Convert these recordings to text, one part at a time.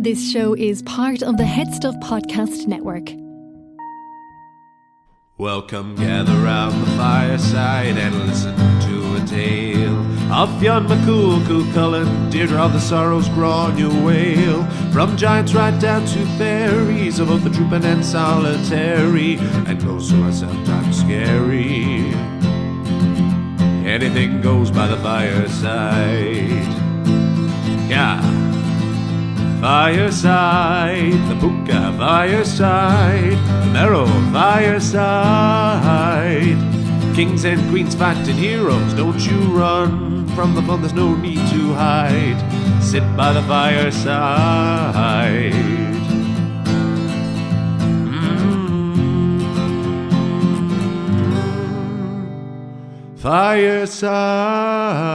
This show is part of the Head Stuff Podcast Network. Welcome, gather round the fireside and listen to a tale of Fionn McCool, Cullen, Deirdre of the Sorrows, Grainne Whale. From giants right down to fairies, of both the drooping and solitary, and those who are sometimes scary. Anything goes by the fireside. Yeah. Fireside, the Puka Fireside, the Marrow Fireside. Kings and queens fighting heroes, don't you run from the fun, there's no need to hide. Sit by the fireside. Fireside.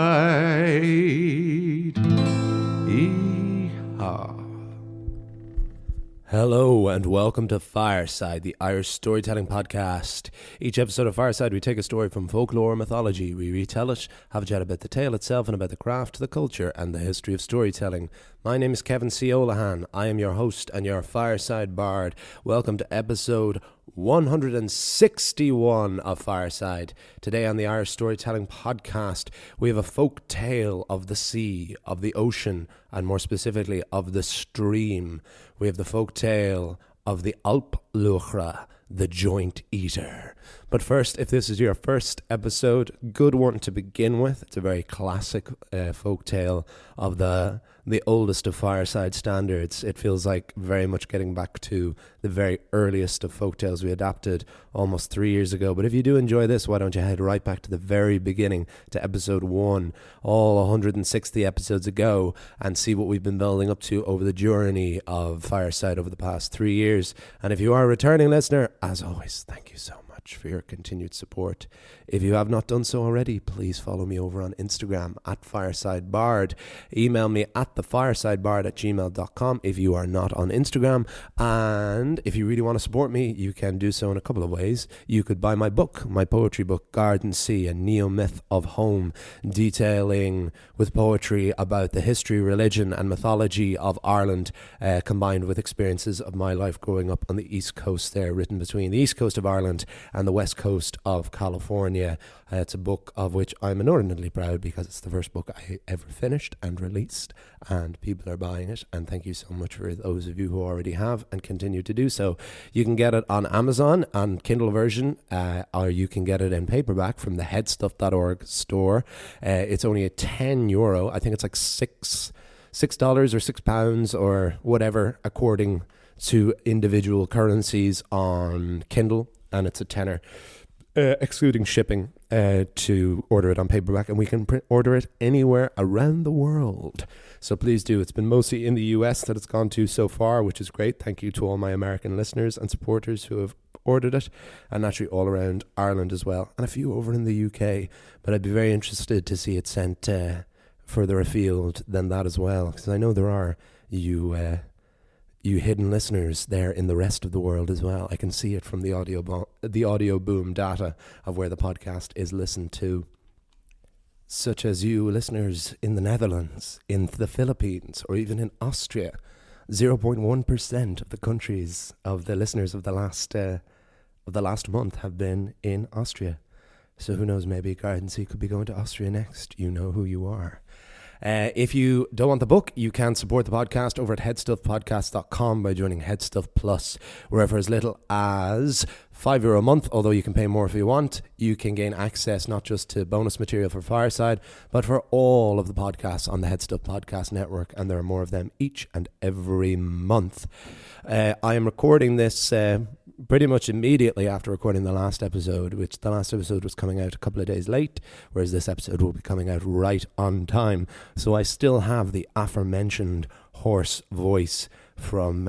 Hello and welcome to Fireside, the Irish storytelling podcast. Each episode of Fireside, we take a story from folklore or mythology. We retell it, have a chat about the tale itself and about the craft, the culture and the history of storytelling. My name is Kevin C. O'Lahan. I am your host and your Fireside Bard. Welcome to episode 161 of Fireside. Today on the Irish Storytelling Podcast, we have a folk tale of the sea, of the ocean, and more specifically of the stream. We have the folk tale of the Alp-Luachra, the joint eater. But first, if this is your first episode, good one to begin with. It's a very classic folk tale of the oldest of Fireside standards. It feels like very much getting back to the very earliest of folk tales we adapted almost 3 years ago. But if you do enjoy this, why don't you head right back to the very beginning, to episode 1, all 160 episodes ago, and see what we've been building up to over the journey of Fireside over the past 3 years. And if you are a returning listener, as always, thank you so much for your continued support. If you have not done so already, please follow me over on Instagram at FiresideBard. Email me at thefiresidebard@gmail.com if you are not on Instagram. And if you really want to support me, you can do so in a couple of ways. You could buy my book, my poetry book, Garden Sea, a neo-myth of home, detailing with poetry about the history, religion and mythology of Ireland, combined with experiences of my life growing up on the East Coast there, written between the East Coast of Ireland and the West Coast of California. It's a book of which I'm inordinately proud because it's the first book I ever finished and released, and people are buying it, and thank you so much for those of you who already have and continue to do so. You can get it on Amazon on Kindle version, or you can get it in paperback from the headstuff.org store. It's only a €10. I think it's like $6 or £6 or whatever, according to individual currencies on Kindle, and it's a tenner, excluding shipping, to order it on paperback, and we can order it anywhere around the world. So please do. It's been mostly in the US that it's gone to so far, which is great. Thank you to all my American listeners and supporters who have ordered it, and actually all around Ireland as well, and a few over in the UK. But I'd be very interested to see it sent further afield than that as well, because I know there are you hidden listeners there in the rest of the world as well. I can see it from the audio boom data of where the podcast is listened to, such as you listeners in the Netherlands, in the Philippines, or even in Austria. 0.1% of the countries of the listeners of the last month have been in Austria. So who knows, maybe Garden Sea could be going to Austria next. You know who you are. If you don't want the book, you can support the podcast over at headstuffpodcast.com by joining Headstuff Plus, where for as little as €5 a month, although you can pay more if you want, you can gain access not just to bonus material for Fireside, but for all of the podcasts on the Headstuff Podcast Network, and there are more of them each and every month. I am recording this pretty much immediately after recording the last episode, which the last episode was coming out a couple of days late, whereas this episode will be coming out right on time. So I still have the aforementioned hoarse voice from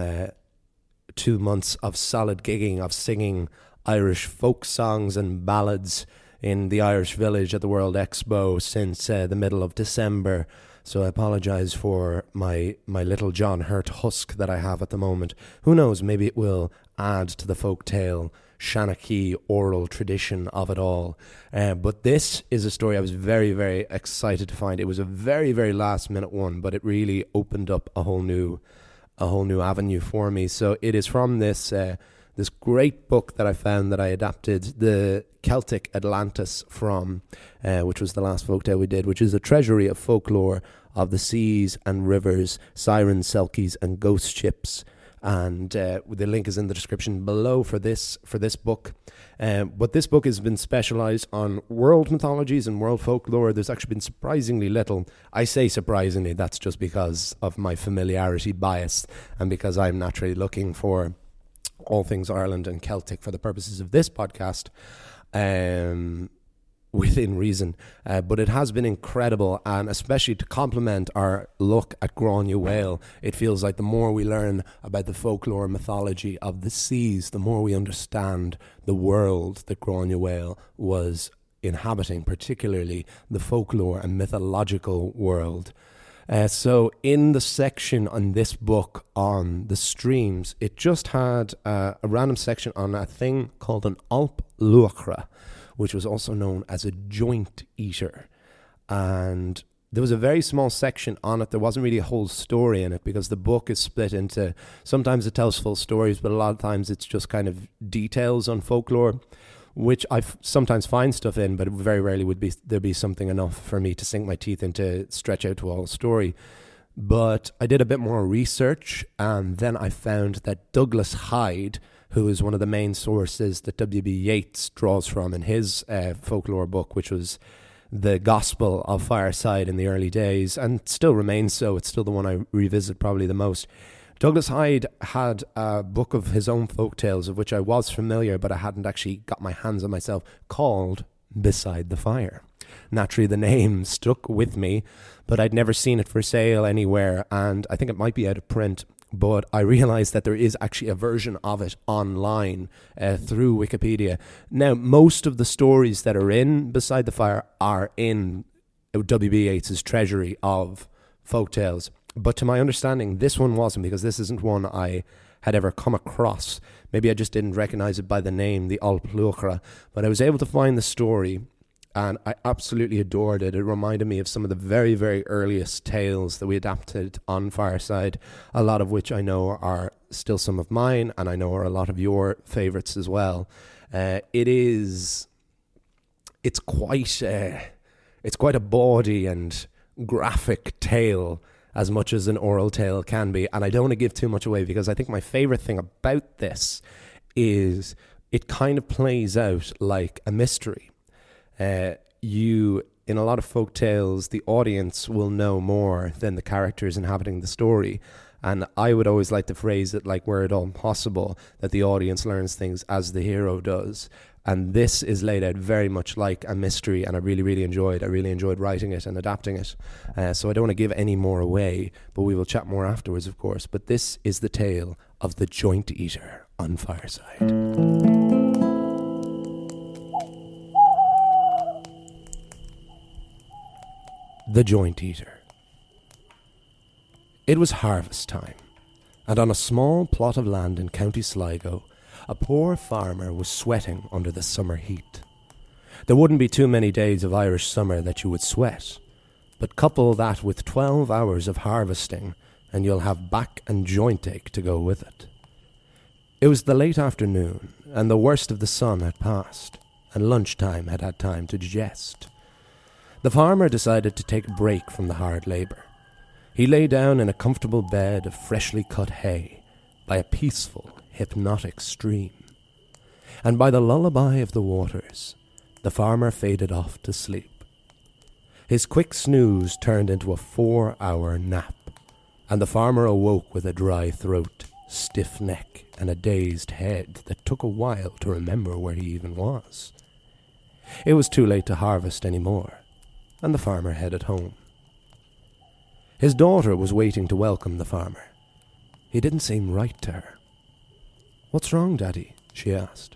2 months of solid gigging, of singing Irish folk songs and ballads in the Irish Village at the World Expo since the middle of December. So I apologise for my little John Hurt husk that I have at the moment. Who knows, maybe it will add to the folk tale Shanachie oral tradition of it all. But this is a story I was very, very excited to find. It was a very, very last minute one, but it really opened up a whole new a whole new avenue for me. So it is from this this great book that I found that I adapted the Celtic Atlantis from, which was the last folktale we did, which is a treasury of folklore of the seas and rivers, sirens, selkies, and ghost ships. And the link is in the description below for this book. But this book has been specialized on world mythologies and world folklore. There's actually been surprisingly little. I say surprisingly, that's just because of my familiarity bias and because I'm naturally looking for all things Ireland and Celtic for the purposes of this podcast, within reason. But it has been incredible, and especially to complement our look at Gráinne Whale, it feels like the more we learn about the folklore and mythology of the seas, the more we understand the world that Gráinne Whale was inhabiting, particularly the folklore and mythological world. So in the section on this book on the streams, it just had a random section on a thing called an Alp-Luachra, which was also known as a joint eater. And there was a very small section on it. There wasn't really a whole story in it because the book is split into, sometimes it tells full stories, but a lot of times it's just kind of details on folklore, which I sometimes find stuff in, but very rarely would there be something enough for me to sink my teeth into, stretch out to a whole story. But I did a bit more research, and then I found that Douglas Hyde, who is one of the main sources that W.B. Yeats draws from in his folklore book, which was the Gospel of Fireside in the early days, and still remains so. It's still the one I revisit probably the most. Douglas Hyde had a book of his own folktales, of which I was familiar, but I hadn't actually got my hands on myself, called Beside the Fire. Naturally, the name stuck with me, but I'd never seen it for sale anywhere, and I think it might be out of print. But I realised that there is actually a version of it online through Wikipedia. Now, most of the stories that are in Beside the Fire are in W.B. Yeats' treasury of folktales. But to my understanding, this one wasn't, because this isn't one I had ever come across. Maybe I just didn't recognise it by the name, the Alp-Luachra. But I was able to find the story, and I absolutely adored it. It reminded me of some of the very, very earliest tales that we adapted on Fireside, a lot of which I know are still some of mine, and I know are a lot of your favourites as well. It's quite a bawdy and graphic tale, as much as an oral tale can be. And I don't want to give too much away, because I think my favourite thing about this is it kind of plays out like a mystery. In a lot of folk tales, the audience will know more than the characters inhabiting the story. And I would always like to phrase it like, were it all possible, that the audience learns things as the hero does. And this is laid out very much like a mystery, and I really enjoyed writing it and adapting it. So I don't want to give any more away, but we will chat more afterwards, of course. But this is the tale of the joint eater on Fireside. The joint eater. It was harvest time, and on a small plot of land in County Sligo, a poor farmer was sweating under the summer heat. There wouldn't be too many days of Irish summer that you would sweat, but couple that with 12 hours of harvesting and you'll have back and joint ache to go with it. It was the late afternoon, and the worst of the sun had passed, and lunchtime had had time to digest. The farmer decided to take a break from the hard labour. He lay down in a comfortable bed of freshly cut hay by a peaceful, hypnotic stream, and by the lullaby of the waters, the farmer faded off to sleep. His quick snooze turned into a 4-hour nap, and the farmer awoke with a dry throat, stiff neck, and a dazed head that took a while to remember where he even was. It was too late to harvest any more, and the farmer headed home. His daughter was waiting to welcome the farmer. He didn't seem right to her. "What's wrong, Daddy?" she asked.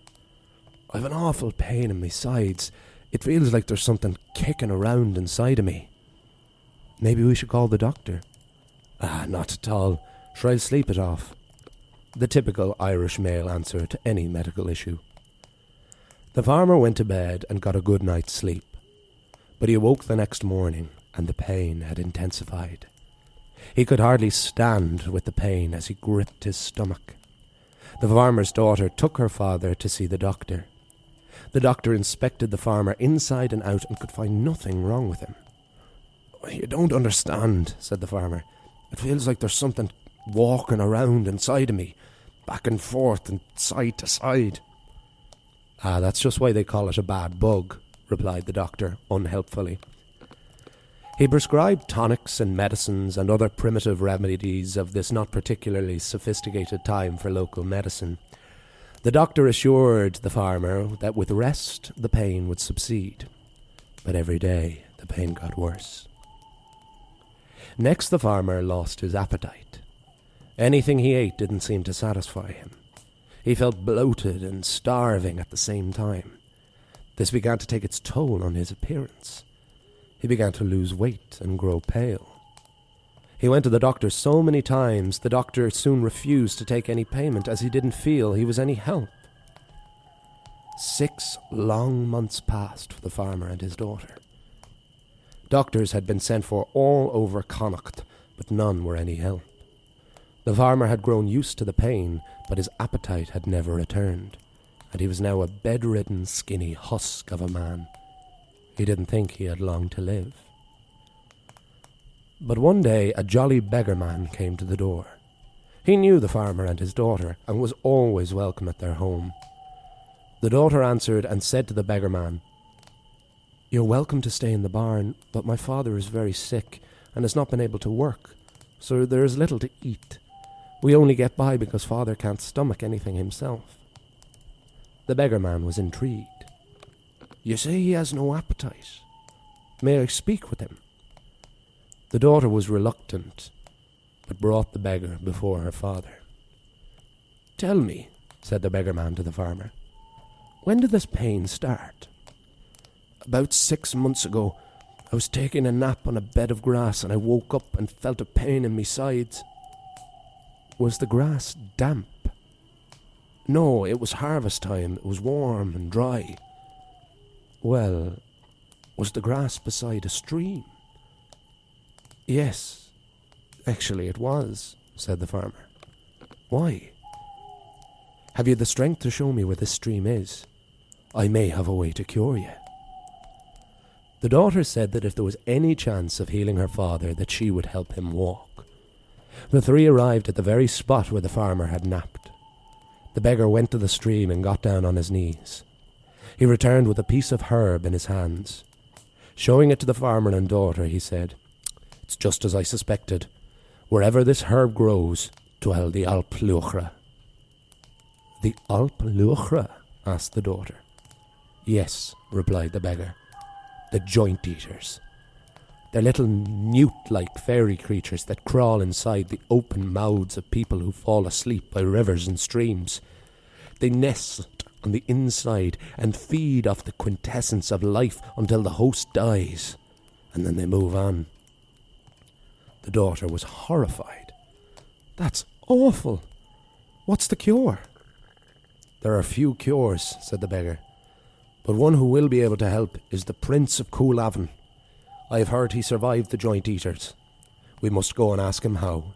"I've an awful pain in my sides. It feels like there's something kicking around inside of me." "Maybe we should call the doctor." Not at all. Sure, I'll sleep it off." The typical Irish male answer to any medical issue. The farmer went to bed and got a good night's sleep. But he awoke the next morning, and the pain had intensified. He could hardly stand with the pain as he gripped his stomach. The farmer's daughter took her father to see the doctor. The doctor inspected the farmer inside and out and could find nothing wrong with him. "You don't understand," said the farmer. "It feels like there's something walking around inside of me, back and forth and side to side." "Ah, that's just why they call it a bad bug," replied the doctor unhelpfully. He prescribed tonics and medicines and other primitive remedies of this not particularly sophisticated time for local medicine. The doctor assured the farmer that with rest the pain would subside. But every day the pain got worse. Next, the farmer lost his appetite. Anything he ate didn't seem to satisfy him. He felt bloated and starving at the same time. This began to take its toll on his appearance. He began to lose weight and grow pale. He went to the doctor so many times, the doctor soon refused to take any payment as he didn't feel he was any help. 6 long months passed for the farmer and his daughter. Doctors had been sent for all over Connacht, but none were any help. The farmer had grown used to the pain, but his appetite had never returned, and he was now a bedridden, skinny husk of a man. He didn't think he had long to live. But one day a jolly beggar man came to the door. He knew the farmer and his daughter, and was always welcome at their home. The daughter answered and said to the beggar man, "You're welcome to stay in the barn, but my father is very sick and has not been able to work, so there is little to eat. We only get by because father can't stomach anything himself." The beggar man was intrigued. "You say he has no appetite. May I speak with him?" The daughter was reluctant, but brought the beggar before her father. "Tell me," said the beggar man to the farmer, "when did this pain start?" "About 6 months ago. I was taking a nap on a bed of grass and I woke up and felt a pain in my sides." "Was the grass damp?" "No, it was harvest time. It was warm and dry." "Well, was the grass beside a stream?" "Yes, actually it was," said the farmer. "Why?" "Have you the strength to show me where this stream is? I may have a way to cure you." The daughter said that if there was any chance of healing her father, that she would help him walk. The three arrived at the very spot where the farmer had napped. The beggar went to the stream and got down on his knees. He returned with a piece of herb in his hands. Showing it to the farmer and daughter, he said, "It's just as I suspected. Wherever this herb grows, dwell the Alp-Luachra." "The Alp-Luachra?" asked the daughter. "Yes," replied the beggar. "The joint eaters. They're little newt-like faerie creatures that crawl inside the open mouths of people who fall asleep by rivers and streams. They nest on the inside and feed off the quintessence of life until the host dies, and then they move on." The daughter was horrified. "That's awful. What's the cure?" "There are few cures," said the beggar, "but one who will be able to help is the Prince of Quintessence. I have heard he survived the joint eaters. We must go and ask him how."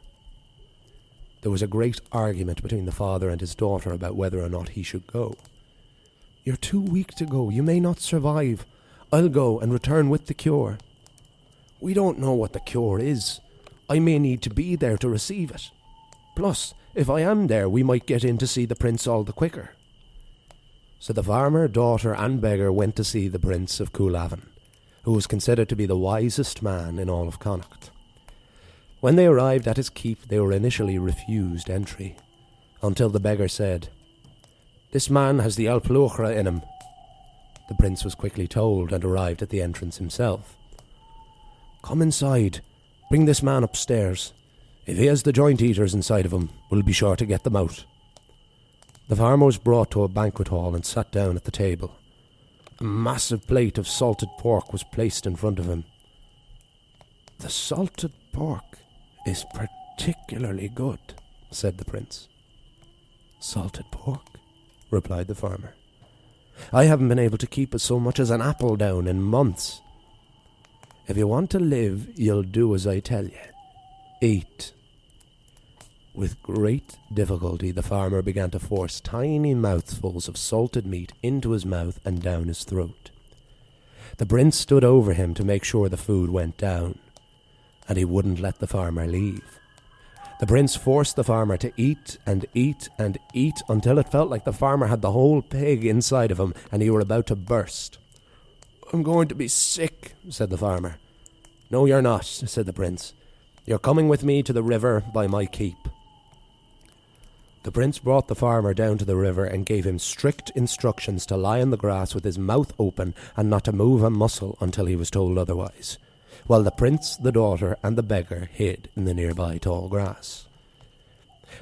There was a great argument between the father and his daughter about whether or not he should go. "You're too weak to go. You may not survive. I'll go and return with the cure." "We don't know what the cure is. I may need to be there to receive it. Plus, if I am there, we might get in to see the prince all the quicker." So the farmer, daughter and beggar went to see the Prince of Quintessence, who was considered to be the wisest man in all of Connacht. When they arrived at his keep, they were initially refused entry, until the beggar said, "This man has the Alp-Luachra in him." The prince was quickly told and arrived at the entrance himself. "Come inside. Bring this man upstairs. If he has the joint eaters inside of him, we'll be sure to get them out." The farmer was brought to a banquet hall and sat down at the table. A massive plate of salted pork was placed in front of him. "The salted pork is particularly good," said the prince. "Salted pork?" replied the farmer. "I haven't been able to keep so much as an apple down in months." "If you want to live, you'll do as I tell you. Eat. With great difficulty, the farmer began to force tiny mouthfuls of salted meat into his mouth and down his throat. The prince stood over him to make sure the food went down, and he wouldn't let the farmer leave. The prince forced the farmer to eat and eat and eat until it felt like the farmer had the whole pig inside of him and he were about to burst. "I'm going to be sick," said the farmer. "No, you're not," said the prince. "You're coming with me to the river by my keep." The prince brought the farmer down to the river and gave him strict instructions to lie in the grass with his mouth open and not to move a muscle until he was told otherwise, while the prince, the daughter, and the beggar hid in the nearby tall grass.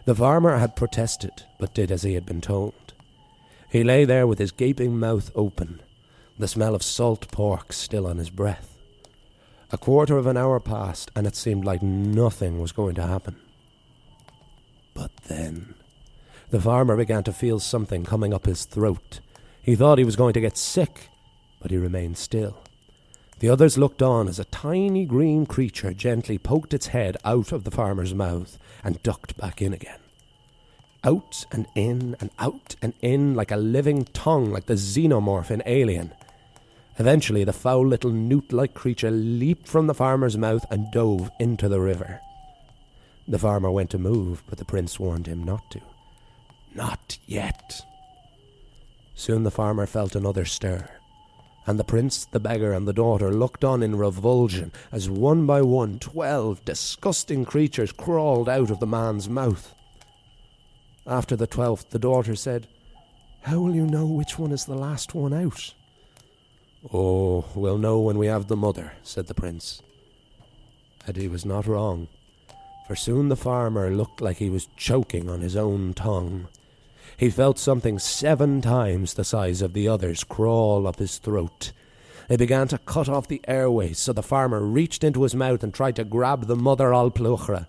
The farmer had protested, but did as he had been told. He lay there with his gaping mouth open, the smell of salt pork still on his breath. A quarter of an hour passed, and it seemed like nothing was going to happen. But then the farmer began to feel something coming up his throat. He thought he was going to get sick, but he remained still. The others looked on as a tiny green creature gently poked its head out of the farmer's mouth and ducked back in again. Out and in like a living tongue, like the xenomorph in Alien. Eventually, the foul little newt-like creature leaped from the farmer's mouth and dove into the river. The farmer went to move, but the prince warned him not to. Not yet. Soon the farmer felt another stir, and the prince, the beggar, and the daughter looked on in revulsion as one by one 12 disgusting creatures crawled out of the man's mouth. After the 12th, the daughter said, "How will you know which one is the last one out?" "Oh, we'll know when we have the mother," said the prince. And he was not wrong, for soon the farmer looked like he was choking on his own tongue. He felt something 7 times the size of the others crawl up his throat. It began to cut off the airways, so the farmer reached into his mouth and tried to grab the mother Alp-Luachra.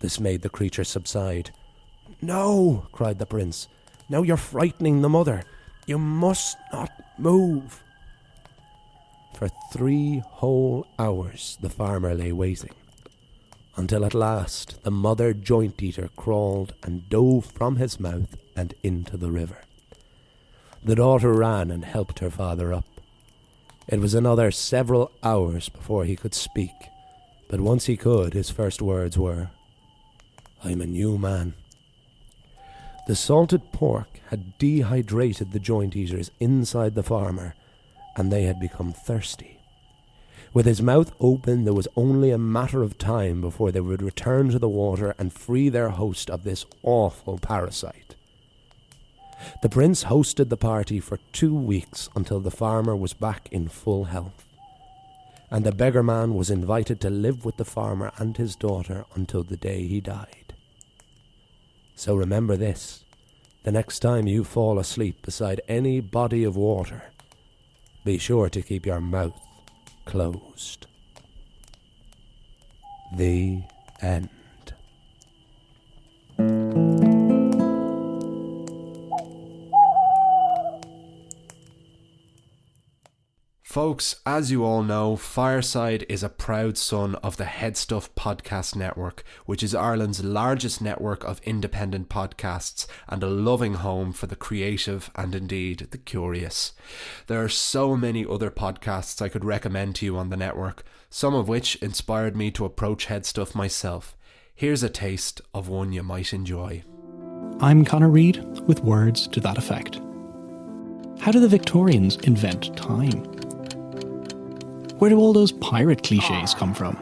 This made the creature subside. "No," cried the prince. "Now you're frightening the mother. You must not move." For 3 whole hours the farmer lay waiting, until at last the mother joint-eater crawled and dove from his mouth and into the river. The daughter ran and helped her father up. It was another several hours before he could speak, but once he could, his first words were, "I'm a new man." The salted pork had dehydrated the joint-eaters inside the farmer, and they had become thirsty. With his mouth open, there was only a matter of time before they would return to the water and free their host of this awful parasite. The prince hosted the party for 2 weeks until the farmer was back in full health, and the beggar man was invited to live with the farmer and his daughter until the day he died. So remember this: the next time you fall asleep beside any body of water, be sure to keep your mouth closed. The end. Folks, as you all know, Fireside is a proud son of the Headstuff Podcast Network, which is Ireland's largest network of independent podcasts and a loving home for the creative and indeed the curious. There are so many other podcasts I could recommend to you on the network, some of which inspired me to approach Headstuff myself. Here's a taste of one you might enjoy. I'm Connor Reid with words to that effect. How did the Victorians invent time? Where do all those pirate cliches come from?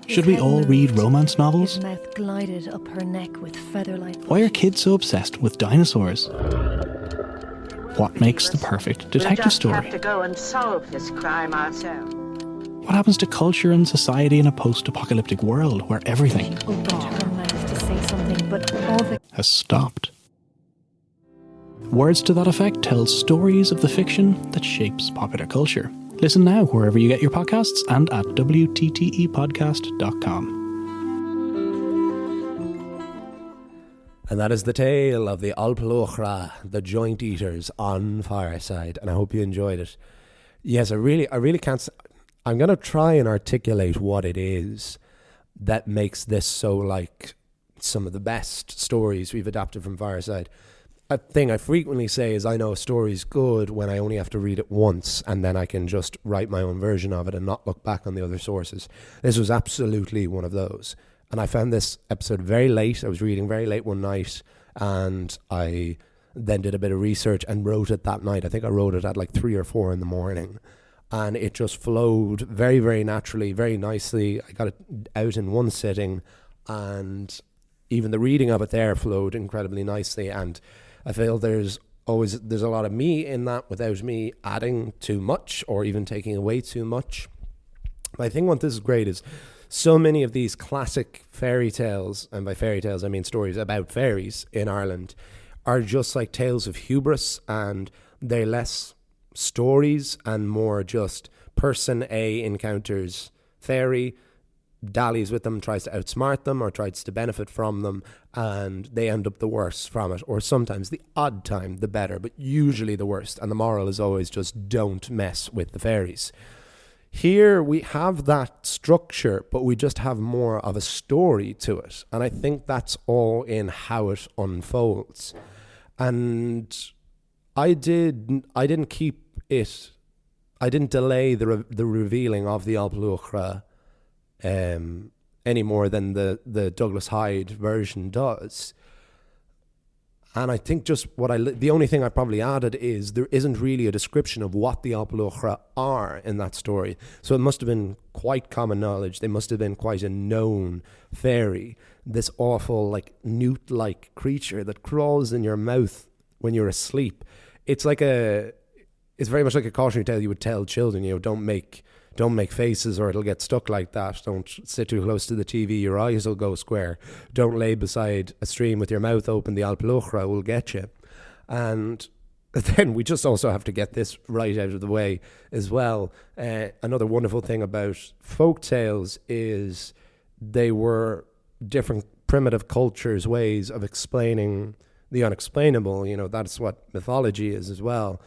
Should we all read romance novels? His mouth glided up her neck with feather-like. Why are kids so obsessed with dinosaurs? What makes the perfect detective story? We'll just have to go and solve this crime ourselves. What happens to culture and society in a post-apocalyptic world where everything She opened her mouth to say something, but all the has stopped? Words to that effect tells stories of the fiction that shapes popular culture. Listen now wherever you get your podcasts and at wttepodcast.com. And that is the tale of the Alp-Luachra, the joint eaters on Fireside, and I hope you enjoyed it. Yes, I really can't. I'm going to try and articulate what it is. that makes this so like some of the best stories we've adapted from Fireside. A thing I frequently say is I know a story's good when I only have to read it once and then I can just write my own version of it and not look back on the other sources. This was absolutely one of those. And I found this episode very late. I was reading very late one night and I then did a bit of research and wrote it that night. I think I wrote it at like 3 or 4 in the morning. And it just flowed very, very naturally, very nicely. I got it out in one sitting and even the reading of it there flowed incredibly nicely. And I feel there's a lot of me in that without me adding too much or even taking away too much. I think what this is great is so many of these classic fairy tales, and by fairy tales I mean stories about fairies in Ireland, are just like tales of hubris, and they're less stories and more just person A encounters fairy, dallies with them, tries to outsmart them or tries to benefit from them, and they end up the worse from it, or sometimes the odd time the better, but usually the worst. And the moral is always just don't mess with the fairies. Here we have that structure, but we just have more of a story to it, and I think that's all in how it unfolds. And I didn't keep it, I didn't delay the revealing of the Alp-Luachra any more than the Douglas Hyde version does. And I think just the only thing I probably added is there isn't really a description of what the Alp-Luachra are in that story. So it must have been quite common knowledge. They must have been quite a known fairy. This awful, like, newt-like creature that crawls in your mouth when you're asleep. It's very much like a cautionary tale you would tell children. You know, don't make faces or it'll get stuck like that. Don't sit too close to the TV, your eyes will go square. Don't lay beside a stream with your mouth open, the Alp-Luachra will get you. And then we just also have to get this right out of the way as well. Another wonderful thing about folk tales is they were different primitive cultures' ways of explaining the unexplainable. You know, that's what mythology is as well.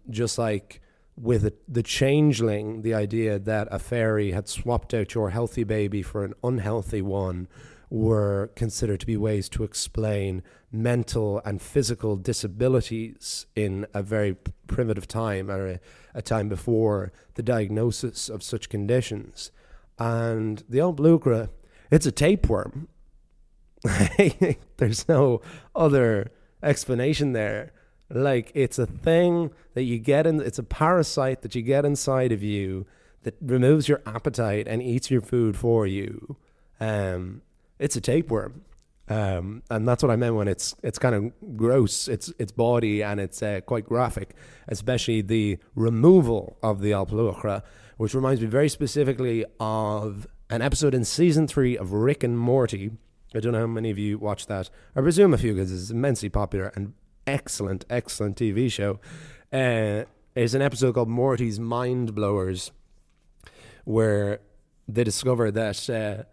Just like with the changeling, the idea that a fairy had swapped out your healthy baby for an unhealthy one were considered to be ways to explain mental and physical disabilities in a very primitive time, or a time before the diagnosis of such conditions. And the Alp-Luachra, it's a tapeworm. There's no other explanation there. Like, it's a thing that you get in, it's a parasite that you get inside of you that removes your appetite and eats your food for you. It's a tapeworm. And that's what I meant when it's kind of gross, it's bawdy, and it's quite graphic, especially the removal of the Alp-Luachra, which reminds me very specifically of an episode in season 3 of Rick and Morty. I don't know how many of you watched that. I presume a few, because it's immensely popular and excellent TV show. There's an episode called Morty's Mind Blowers, where they discover that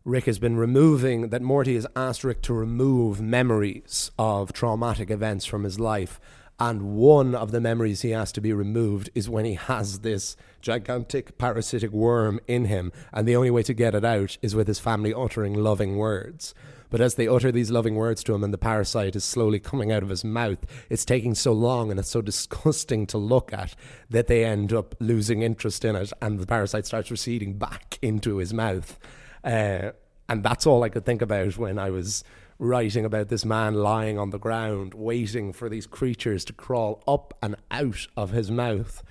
Rick has been that Morty has asked Rick to remove memories of traumatic events from his life. And one of the memories he has to be removed is when he has this gigantic parasitic worm in him. And the only way to get it out is with his family uttering loving words. But as they utter these loving words to him and the parasite is slowly coming out of his mouth, it's taking so long and it's so disgusting to look at that they end up losing interest in it, and the parasite starts receding back into his mouth. And that's all I could think about when I was writing about this man lying on the ground waiting for these creatures to crawl up and out of his mouth.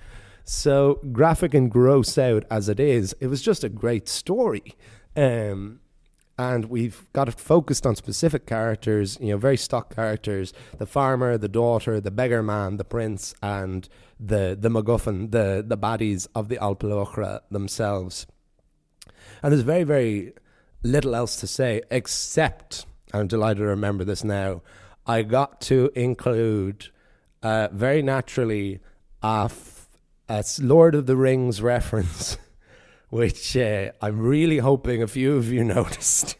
So graphic and gross out as it is, it was just a great story. And we've got it focused on specific characters, you know, very stock characters: the farmer, the daughter, the beggar man, the prince, and the MacGuffin, the baddies of the Alp-Luachra themselves. And there's very, very little else to say, except, I'm delighted to remember this now, I got to include very naturally a Lord of the Rings reference, which I'm really hoping a few of you noticed.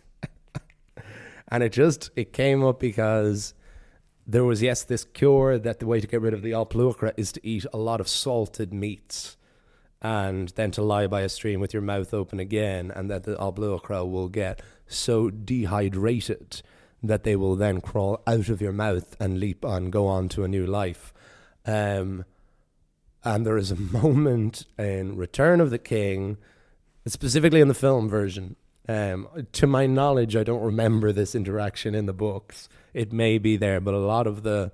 And it came up because there was, this cure that the way to get rid of the Alp-Luachra is to eat a lot of salted meats. and then to lie by a stream with your mouth open again, and that the Alp-Luachra will get so dehydrated that they will then crawl out of your mouth and leap on, go on to a new life. And there is a moment in Return of the King, specifically in the film version. To my knowledge, I don't remember this interaction in the books. It may be there, but a lot of the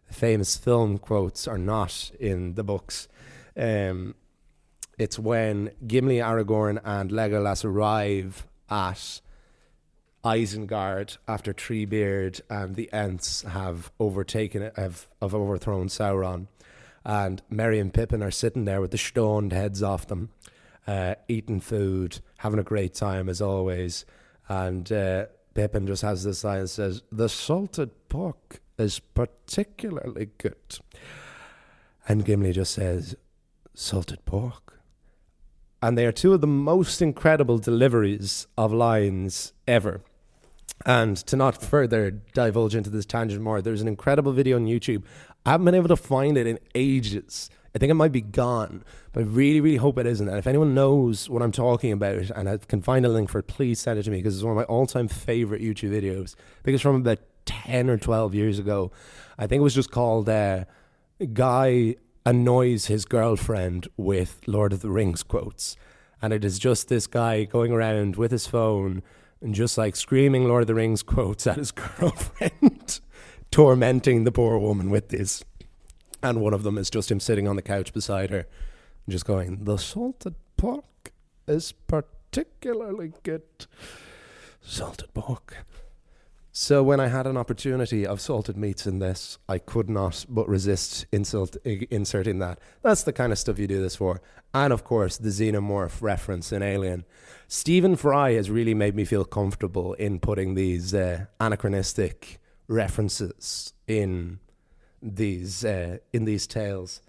famous film quotes are not in the books. It's when Gimli, Aragorn, and Legolas arrive at Isengard after Treebeard and the Ents have overthrown Sauron, and Merry and Pippin are sitting there with the stoned heads off them, eating food, having a great time as always, and Pippin just has this line that says, "The salted pork is particularly good," and Gimli just says, "Salted pork." And they are two of the most incredible deliveries of lines ever. And to not further divulge into this tangent more, there's an incredible video on YouTube. I haven't been able to find it in ages. I think it might be gone, but I really, really hope it isn't. And if anyone knows what I'm talking about and I can find a link for it, please send it to me, because it's one of my all-time favorite YouTube videos. I think it's from about 10 or 12 years ago. I think it was just called Guy Annoys His Girlfriend with Lord of the Rings quotes. And it is just this guy going around with his phone and just like screaming Lord of the Rings quotes at his girlfriend, tormenting the poor woman with this. And one of them is just him sitting on the couch beside her and just going, "The salted pork is particularly good." Salted pork. So when I had an opportunity of salted meats in this, I could not but resist inserting that. That's the kind of stuff you do this for. And of course, the xenomorph reference in Alien. Stephen Fry has really made me feel comfortable in putting these anachronistic references in these tales.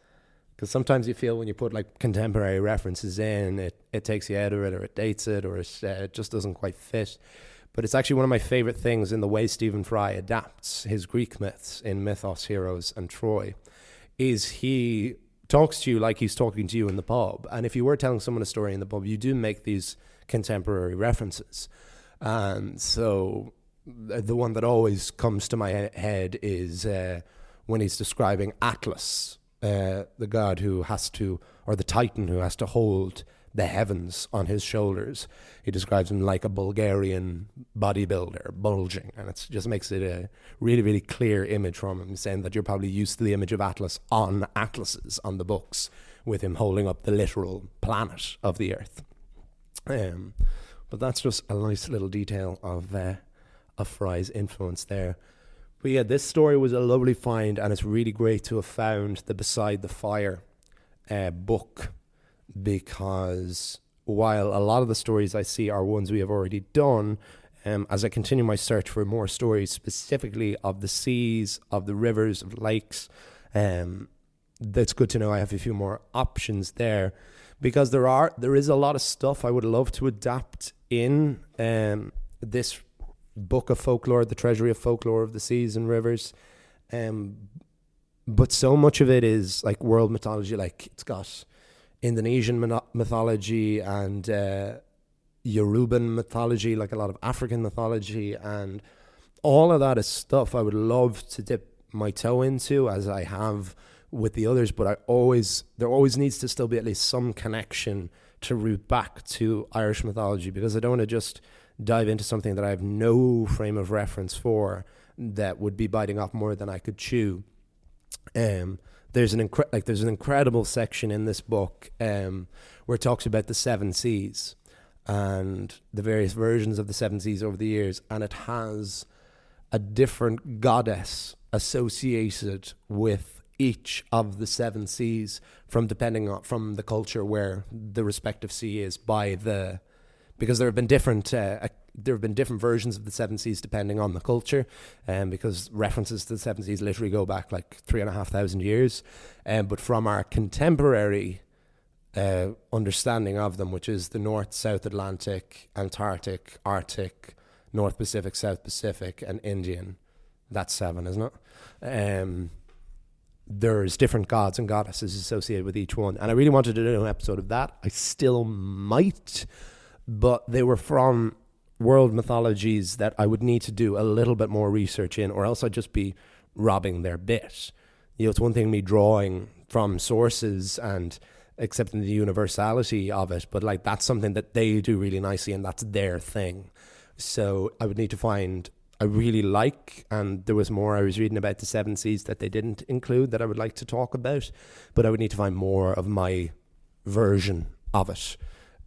Because sometimes you feel when you put like contemporary references in, it takes you out of it, or it dates it, or it just doesn't quite fit. But it's actually one of my favorite things in the way Stephen Fry adapts his Greek myths in Mythos, Heroes, and Troy, is he talks to you like he's talking to you in the pub. And if you were telling someone a story in the pub, you do make these contemporary references. And so the one that always comes to my head is when he's describing Atlas, the god who has to, or the titan who has to hold the heavens on his shoulders. He describes him like a Bulgarian bodybuilder, bulging, and it just makes it a really, really clear image from him, saying that you're probably used to the image of Atlas on atlases on the books, with him holding up the literal planet of the Earth. But that's just a nice little detail of Fry's influence there. But yeah, this story was a lovely find, and it's really great to have found the Beside the Fire book, because while a lot of the stories I see are ones we have already done, as I continue my search for more stories specifically of the seas, of the rivers, of lakes, that's good to know I have a few more options there, because there is a lot of stuff I would love to adapt in this book of folklore, the treasury of folklore of the seas and rivers, but so much of it is like world mythology. Like it's got Indonesian mythology and Yoruban mythology, like a lot of African mythology, and all of that is stuff I would love to dip my toe into, as I have with the others, but there always needs to still be at least some connection to root back to Irish mythology, because I don't want to just dive into something that I have no frame of reference for, that would be biting off more than I could chew. There's an incredible section in this book where it talks about the seven seas and the various versions of the seven seas over the years, and it has a different goddess associated with each of the seven seas, from the culture where the respective sea is, because there have been different versions of the seven seas depending on the culture, because references to the seven seas literally go back like 3,500 years, but from our contemporary understanding of them, which is the North, South Atlantic, Antarctic, Arctic, North Pacific, South Pacific, and Indian, that's seven, isn't it? there's different gods and goddesses associated with each one. And I really wanted to do an episode of that. I still might, but they were from world mythologies that I would need to do a little bit more research in, or else I'd just be robbing their bit. You know, it's one thing me drawing from sources and accepting the universality of it, but like that's something that they do really nicely and that's their thing. So I would need to find, I really like, and there was more I was reading about the Seven Seas that they didn't include that I would like to talk about, but I would need to find more of my version of it.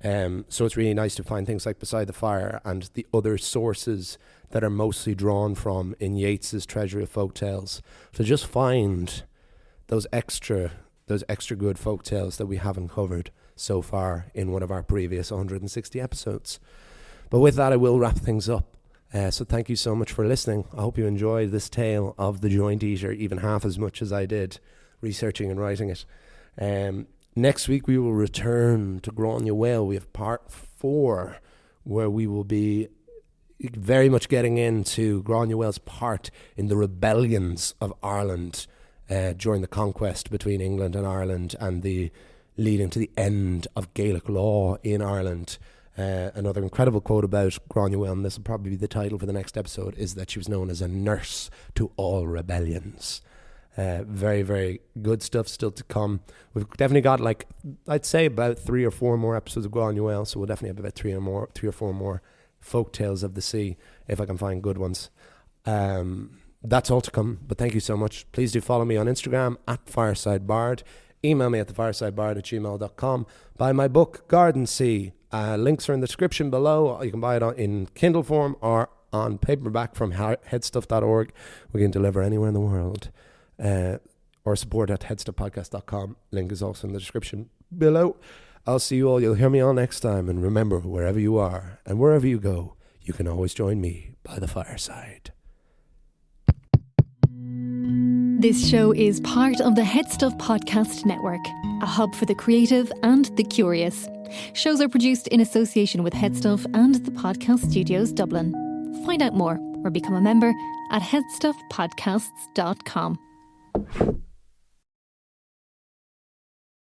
So it's really nice to find things like Beside the Fire and the other sources that are mostly drawn from in Yeats's Treasury of Folktales, to just find those extra good folktales that we haven't covered so far in one of our previous 160 episodes. But with that, I will wrap things up. So thank you so much for listening. I hope you enjoyed this tale of the Joint Eater even half as much as I did researching and writing it. Next week we will return to Grania Whale. We have part 4, where we will be very much getting into Grania Whale's part in the rebellions of Ireland during the conquest between England and Ireland, and the leading to the end of Gaelic law in Ireland. Another incredible quote about Grania Whale, and this will probably be the title for the next episode, is that she was known as a nurse to all rebellions. Very, very good stuff still to come. We've definitely got, like, I'd say about 3 or 4 more episodes of Grania Whale, so we'll definitely have about 3 or 4 more folk tales of the sea, if I can find good ones. That's all to come, but thank you so much. Please do follow me on Instagram at FiresideBard. Email me at thefiresidebard@gmail.com. Buy my book, Garden Sea. Links are in the description below. You can buy it in Kindle form or on paperback from headstuff.org. We can deliver anywhere in the world. Or support at headstuffpodcast.com. Link is also in the description below. I'll see you all. You'll hear me all next time. And remember, wherever you are and wherever you go, you can always join me by the fireside. This show is part of the Headstuff Podcast Network, a hub for the creative and the curious. Shows are produced in association with Headstuff and the Podcast Studios Dublin. Find out more or become a member at headstuffpodcasts.com.